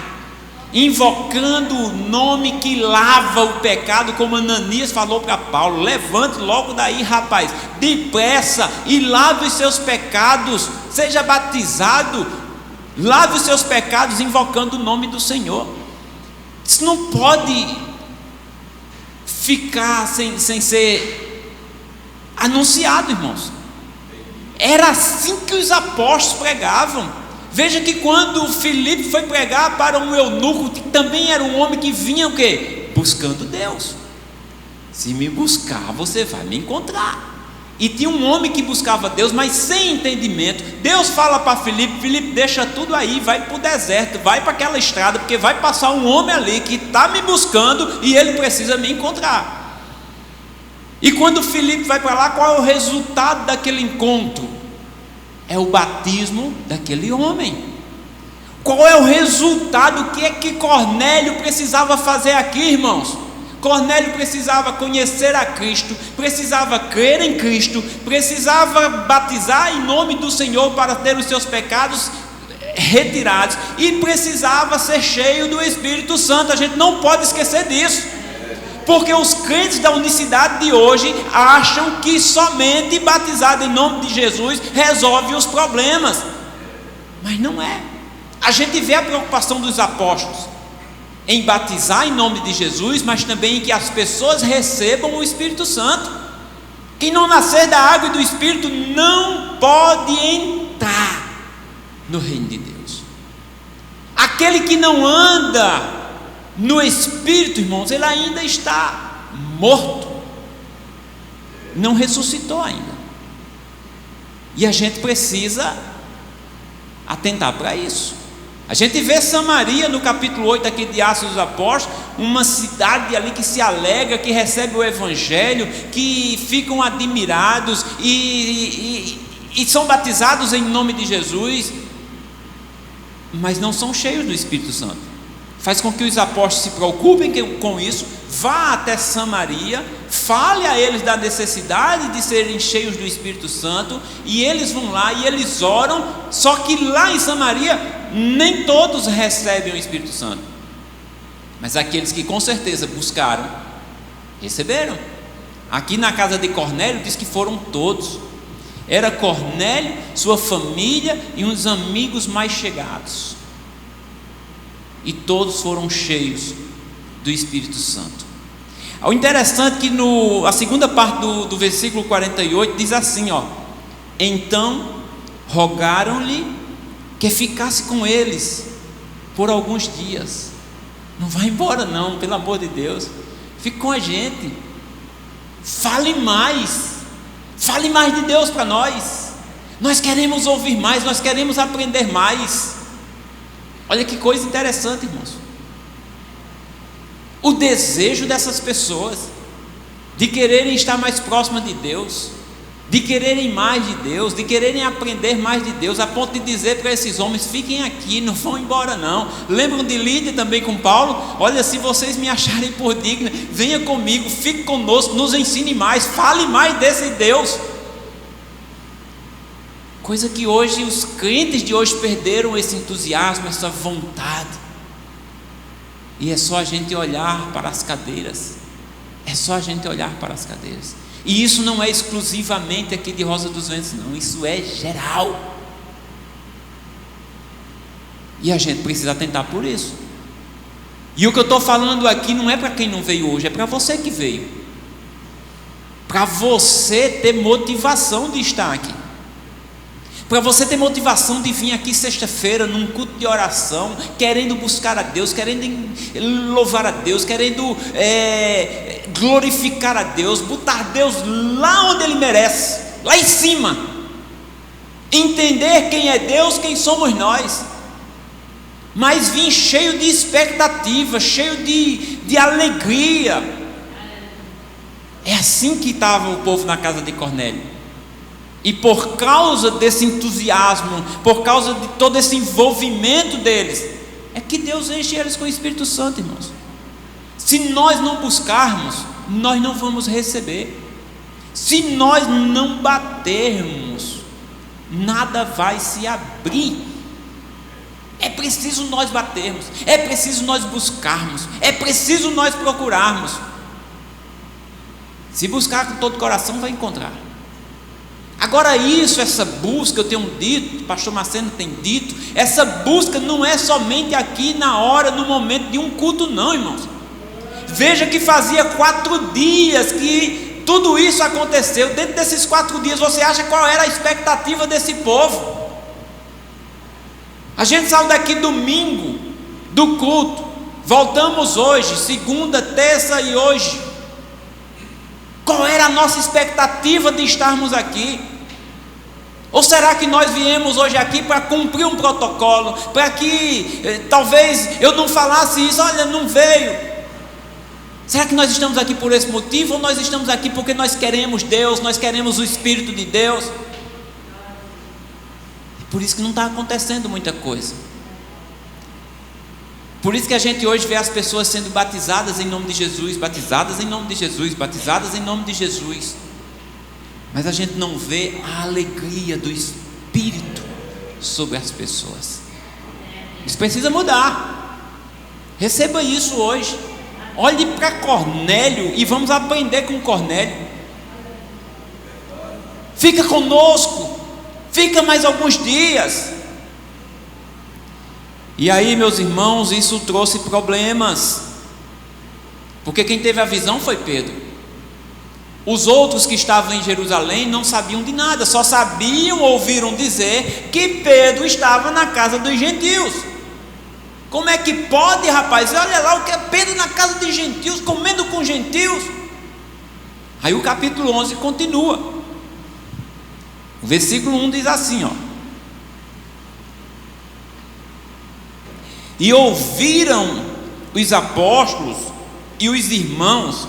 invocando o nome que lava o pecado, como Ananias falou para Paulo: levante logo daí, rapaz, depressa, e lave os seus pecados, seja batizado, lave os seus pecados invocando o nome do Senhor. Isso não pode ficar sem ser anunciado, irmãos. Era assim que os apóstolos pregavam. Veja que quando Filipe foi pregar para um eunuco, que também era um homem que vinha o quê? Buscando Deus. Se me buscar, você vai me encontrar. E tinha um homem que buscava Deus, mas sem entendimento. Deus fala para Filipe: Filipe, deixa tudo aí, vai para o deserto, vai para aquela estrada, porque vai passar um homem ali que está me buscando e ele precisa me encontrar. E quando Filipe vai para lá, qual é o resultado daquele encontro? É o batismo daquele homem. Qual é o resultado? O que é que Cornélio precisava fazer aqui, irmãos? Cornélio precisava conhecer a Cristo, precisava crer em Cristo, precisava batizar em nome do Senhor para ter os seus pecados retirados e precisava ser cheio do Espírito Santo. A gente não pode esquecer disso, porque os crentes da unicidade de hoje acham que somente batizado em nome de Jesus resolve os problemas, mas não é. A gente vê a preocupação dos apóstolos em batizar em nome de Jesus, mas também em que as pessoas recebam o Espírito Santo. Quem não nascer da água e do Espírito não pode entrar no reino de Deus. Aquele que não anda no Espírito, irmãos, ele ainda está morto, não ressuscitou ainda. E a gente precisa atentar para isso. A gente vê Samaria no capítulo 8 aqui de Atos dos Apóstolos, uma cidade ali que se alegra, que recebe o Evangelho, que ficam admirados e são batizados em nome de Jesus, mas não são cheios do Espírito Santo. Faz com que os apóstolos se preocupem com isso, vá até Samaria, fale a eles da necessidade de serem cheios do Espírito Santo, e eles vão lá e eles oram, só que lá em Samaria nem todos recebem o Espírito Santo, mas aqueles que com certeza buscaram, receberam. Aqui na casa de Cornélio diz que foram todos. Era Cornélio, sua família e uns amigos mais chegados, e todos foram cheios do Espírito Santo. O interessante é que a segunda parte do versículo 48 diz assim, então rogaram-lhe que ficasse com eles por alguns dias. Não vai embora não, pelo amor de Deus, fique com a gente, fale mais de Deus para nós queremos ouvir mais, nós queremos aprender mais. Olha que coisa interessante, irmãos, o desejo dessas pessoas de quererem estar mais próximas de Deus, de quererem mais de Deus, de quererem aprender mais de Deus, a ponto de dizer para esses homens: fiquem aqui, não vão embora não. Lembram de Lídia também com Paulo? Olha, se vocês me acharem por digna, venha comigo, fique conosco, nos ensine mais, fale mais desse Deus. Coisa que hoje os crentes de hoje perderam esse entusiasmo, essa vontade. E é só a gente olhar para as cadeiras, E isso não é exclusivamente aqui de Rosa dos Ventos, não, isso é geral. E a gente precisa atentar por isso. E o que eu estou falando aqui não é para quem não veio hoje, é para você que veio, para você ter motivação de estar aqui, para você ter motivação de vir aqui sexta-feira num culto de oração, querendo buscar a Deus, querendo louvar a Deus, querendo glorificar a Deus, botar Deus lá onde Ele merece, lá em cima, entender quem é Deus, quem somos nós, mas vir cheio de expectativa, cheio de alegria. É assim que estava o povo na casa de Cornélio. E por causa desse entusiasmo, por causa de todo esse envolvimento deles, é que Deus enche eles com o Espírito Santo, irmãos. Se nós não buscarmos, nós não vamos receber. Se nós não batermos, nada vai se abrir. É preciso nós batermos, é preciso nós buscarmos, é preciso nós procurarmos. Se buscar com todo o coração, vai encontrar. Agora essa busca, eu tenho dito, o pastor Marcelo tem dito, essa busca não é somente aqui na hora, no momento de um culto não, irmãos. Veja que fazia 4 dias que tudo isso aconteceu. Dentro desses 4 dias, você acha qual era a expectativa desse povo? A gente saiu daqui domingo do culto, voltamos hoje, segunda, terça e hoje. Qual era a nossa expectativa de estarmos aqui? Ou será que nós viemos hoje aqui para cumprir um protocolo, para que talvez eu não falasse isso, olha, não veio? Será que nós estamos aqui por esse motivo, ou nós estamos aqui porque nós queremos Deus, nós queremos o Espírito de Deus? É por isso que não está acontecendo muita coisa. Por isso que a gente hoje vê as pessoas sendo batizadas em nome de Jesus, batizadas em nome de Jesus, batizadas em nome de Jesus, mas a gente não vê a alegria do Espírito sobre as pessoas. Isso precisa mudar. Receba isso hoje. Olhe para Cornélio e vamos aprender com Cornélio. Fica conosco. Fica mais alguns dias. E aí, meus irmãos, isso trouxe problemas. Porque quem teve a visão foi Pedro. Os outros que estavam em Jerusalém não sabiam de nada, só ouviram dizer que Pedro estava na casa dos gentios. Como é que pode, rapaz? Olha lá o que é Pedro na casa dos gentios, comendo com gentios. Aí o capítulo 11 continua. O versículo 1 diz assim, ó: e ouviram os apóstolos e os irmãos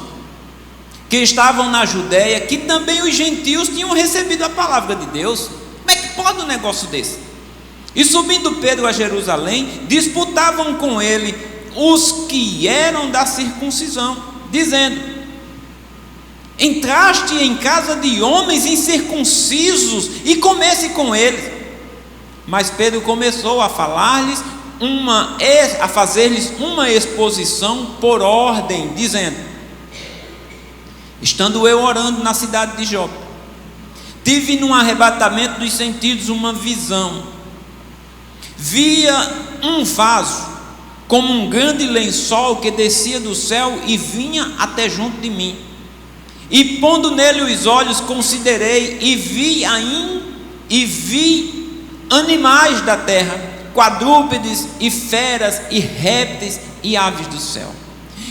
que estavam na Judéia, que também os gentios tinham recebido a palavra de Deus. Como é que pode um negócio desse? E subindo Pedro a Jerusalém, disputavam com ele os que eram da circuncisão, dizendo: entraste em casa de homens incircuncisos e comesse com eles. Mas Pedro começou a falar-lhes a fazer-lhes uma exposição por ordem, dizendo: estando eu orando na cidade de Jope, tive num arrebatamento dos sentidos uma visão. Via um vaso como um grande lençol que descia do céu e vinha até junto de mim. E pondo nele os olhos, considerei e vi animais da terra, quadrúpedes e feras e répteis e aves do céu.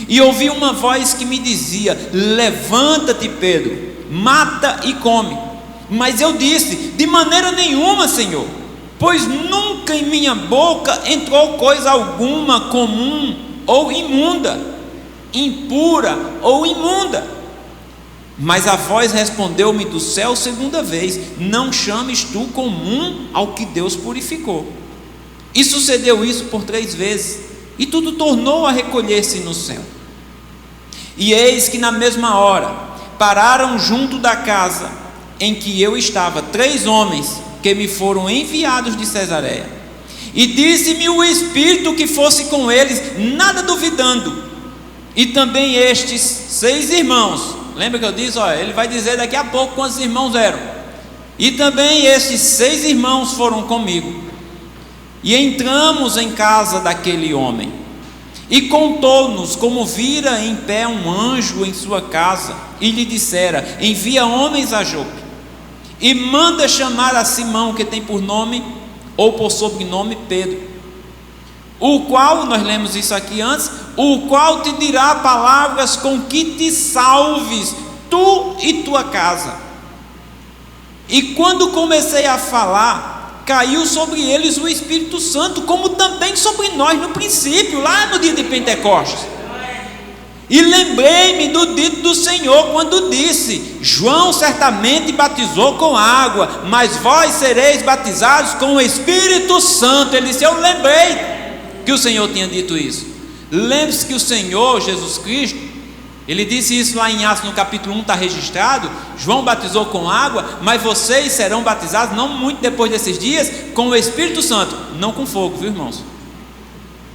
E ouvi uma voz que me dizia: levanta-te, Pedro, mata e come. Mas eu disse: de maneira nenhuma, Senhor, pois nunca em minha boca entrou coisa alguma comum ou imunda, impura ou imunda. Mas a voz respondeu-me do céu segunda vez: não chames tu comum ao que Deus purificou. E sucedeu isso por 3 vezes, e tudo tornou a recolher-se no céu. E eis que na mesma hora pararam junto da casa em que eu estava 3 homens que me foram enviados de Cesareia. E disse-me o Espírito que fosse com eles, nada duvidando. E também estes 6 irmãos, lembra que eu disse, ele vai dizer daqui a pouco quantos irmãos eram. E também estes 6 irmãos foram comigo. E entramos em casa daquele homem, e contou-nos como vira em pé um anjo em sua casa, e lhe dissera: envia homens a Jope, e manda chamar a Simão, que tem por nome, ou por sobrenome, Pedro, o qual, nós lemos isso aqui antes, o qual te dirá palavras com que te salves, tu e tua casa. E quando comecei a falar, caiu sobre eles o Espírito Santo, como também sobre nós no princípio, lá no dia de Pentecostes. E lembrei-me do dito do Senhor, quando disse: João certamente batizou com água, mas vós sereis batizados com o Espírito Santo. Ele disse: eu lembrei que o Senhor tinha dito isso. Lembre-se que o Senhor Jesus Cristo, ele disse isso lá em Atos no capítulo 1, está registrado: João batizou com água, mas vocês serão batizados, não muito depois desses dias, com o Espírito Santo, não com fogo, viu, irmãos?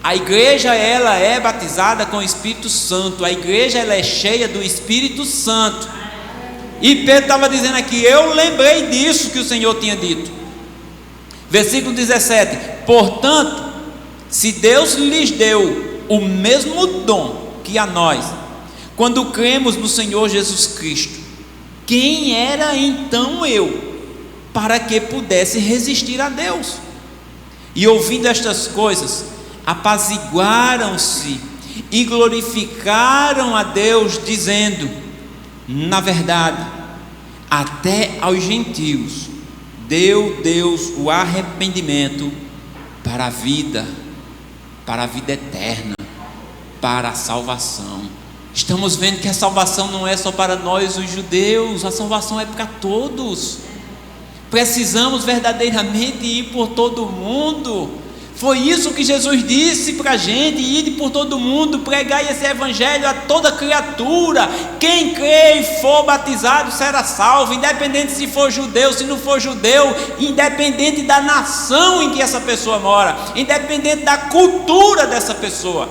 A igreja, ela é batizada com o Espírito Santo, a igreja, ela é cheia do Espírito Santo. E Pedro estava dizendo aqui: eu lembrei disso que o Senhor tinha dito. Versículo 17: portanto, se Deus lhes deu o mesmo dom que a nós, quando cremos no Senhor Jesus Cristo, quem era então eu, para que pudesse resistir a Deus? E ouvindo estas coisas, apaziguaram-se e glorificaram a Deus, dizendo: na verdade, até aos gentios deu Deus o arrependimento para a vida eterna, para a salvação. Estamos vendo que a salvação não é só para nós os judeus, a salvação é para todos. Precisamos verdadeiramente ir por todo o mundo, Foi isso que Jesus disse para a gente: ide por todo mundo, pregai esse evangelho a toda criatura. Quem crê e for batizado será salvo, independente se for judeu, se não for judeu, independente da nação em que essa pessoa mora, independente da cultura dessa pessoa.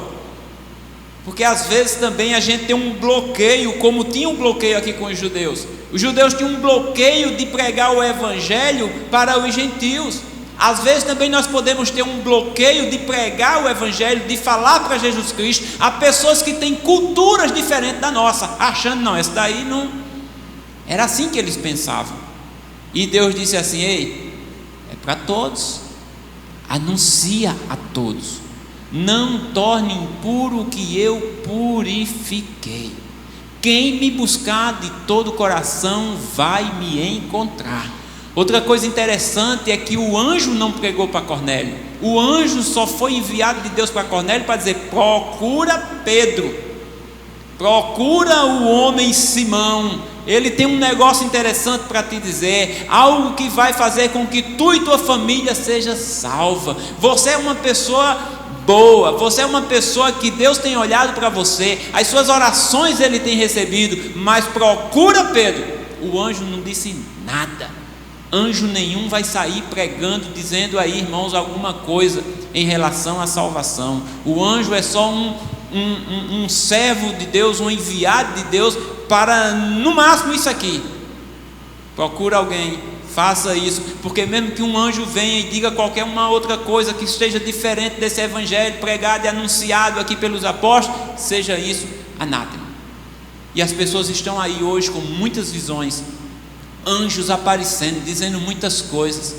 Porque às vezes também a gente tem um bloqueio, como tinha um bloqueio aqui com os judeus. Os judeus tinham um bloqueio de pregar o evangelho para os gentios. Às vezes também nós podemos ter um bloqueio de pregar o evangelho, de falar para Jesus Cristo a pessoas que têm culturas diferentes da nossa, achando, não, essa daí não era assim que eles pensavam. E Deus disse assim: ei, é para todos, anuncia a todos, não torne impuro o que eu purifiquei. Quem me buscar de todo o coração vai me encontrar. Outra coisa interessante é que o anjo não pregou para Cornélio. O anjo só foi enviado de Deus para Cornélio para dizer: procura Pedro, procura o homem Simão, ele tem um negócio interessante para te dizer, algo que vai fazer com que tu e tua família seja salva. Você é uma pessoa boa, você é uma pessoa que Deus tem olhado para você, as suas orações ele tem recebido, mas procura Pedro. O anjo não disse nada. Anjo nenhum vai sair pregando, dizendo aí, irmãos, alguma coisa em relação à salvação. O anjo é só um servo de Deus, um enviado de Deus para, no máximo, isso aqui: procura alguém, faça isso. Porque mesmo que um anjo venha e diga qualquer uma outra coisa que esteja diferente desse evangelho pregado e anunciado aqui pelos apóstolos, seja isso anátema. E as pessoas estão aí hoje com muitas visões, anjos aparecendo, dizendo muitas coisas,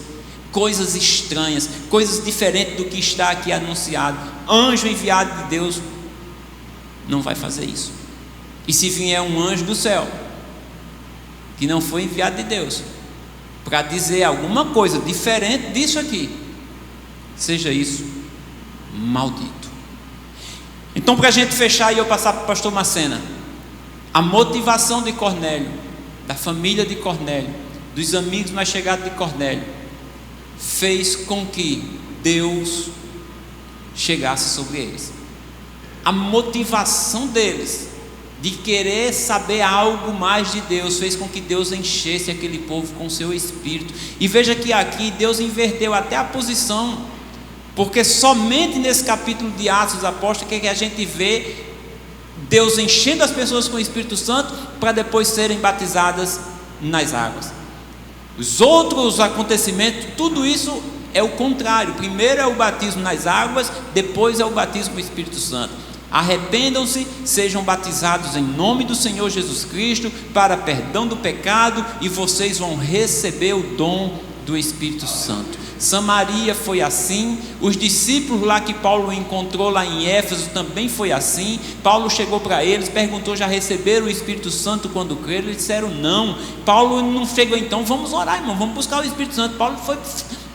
coisas estranhas, coisas diferentes do que está aqui anunciado. Anjo enviado de Deus não vai fazer isso. E se vier um anjo do céu que não foi enviado de Deus para dizer alguma coisa diferente disso aqui, seja isso maldito. Então, para a gente fechar e eu passar para o pastor Macena, a motivação de Cornélio, da família de Cornélio, dos amigos mais chegados de Cornélio, fez com que Deus chegasse sobre eles. A motivação deles de querer saber algo mais de Deus fez com que Deus enchesse aquele povo com seu espírito. E veja que aqui Deus inverteu até a posição, porque somente nesse capítulo de Atos dos Apóstolos que a gente vê Deus enchendo as pessoas com o Espírito Santo para depois serem batizadas nas águas. Os outros acontecimentos, tudo isso é o contrário. Primeiro é o batismo nas águas, depois é o batismo com o Espírito Santo. Arrependam-se, sejam batizados em nome do Senhor Jesus Cristo para perdão do pecado e vocês vão receber o dom do Espírito Santo. Samaria foi assim, os discípulos lá que Paulo encontrou lá em Éfeso também foi assim. Paulo chegou para eles, perguntou: já receberam o Espírito Santo quando creram? Eles disseram não. Paulo não chegou, então vamos orar, irmão, vamos buscar o Espírito Santo. Paulo foi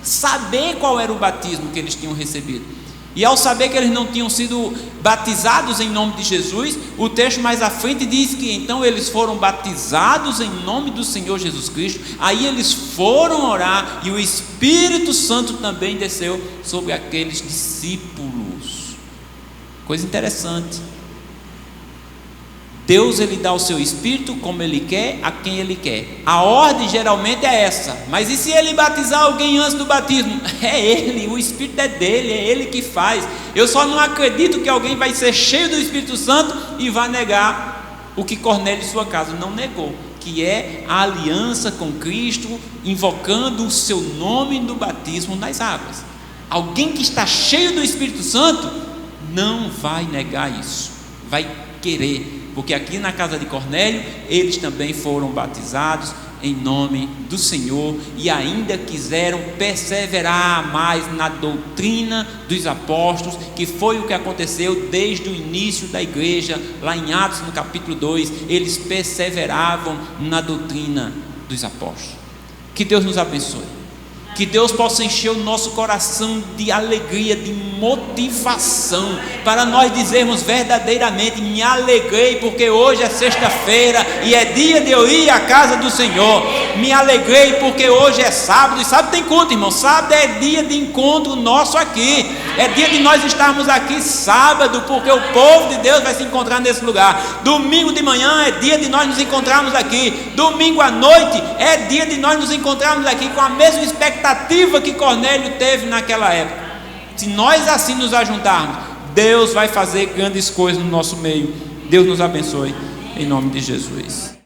saber qual era o batismo que eles tinham recebido. E ao saber que eles não tinham sido batizados em nome de Jesus, o texto mais à frente diz que então eles foram batizados em nome do Senhor Jesus Cristo. Aí eles foram orar e o Espírito Santo também desceu sobre aqueles discípulos. Coisa interessante. Deus, ele dá o seu Espírito como ele quer, a quem ele quer. A ordem geralmente é essa. Mas e se ele batizar alguém antes do batismo? É ele, o Espírito é dele, é ele que faz. Eu só não acredito que alguém vai ser cheio do Espírito Santo e vai negar o que Cornélio e sua casa não negou, que é a aliança com Cristo, invocando o seu nome no batismo nas águas. Alguém que está cheio do Espírito Santo não vai negar isso, vai querer. Porque aqui na casa de Cornélio, eles também foram batizados em nome do Senhor e ainda quiseram perseverar mais na doutrina dos apóstolos, que foi o que aconteceu desde o início da igreja, lá em Atos no capítulo 2, eles perseveravam na doutrina dos apóstolos. Que Deus nos abençoe. Que Deus possa encher o nosso coração de alegria, de motivação, para nós dizermos verdadeiramente: me alegrei porque hoje é sexta-feira e é dia de eu ir à casa do Senhor. Me alegrei porque hoje é sábado, e sábado tem culto, irmão. Sábado é dia de encontro nosso aqui. É dia de nós estarmos aqui sábado, porque o povo de Deus vai se encontrar nesse lugar. Domingo de manhã é dia de nós nos encontrarmos aqui. Domingo à noite é dia de nós nos encontrarmos aqui com a mesma expectativa que Cornélio teve naquela época. Se nós assim nos ajuntarmos, Deus vai fazer grandes coisas no nosso meio. Deus nos abençoe, em nome de Jesus.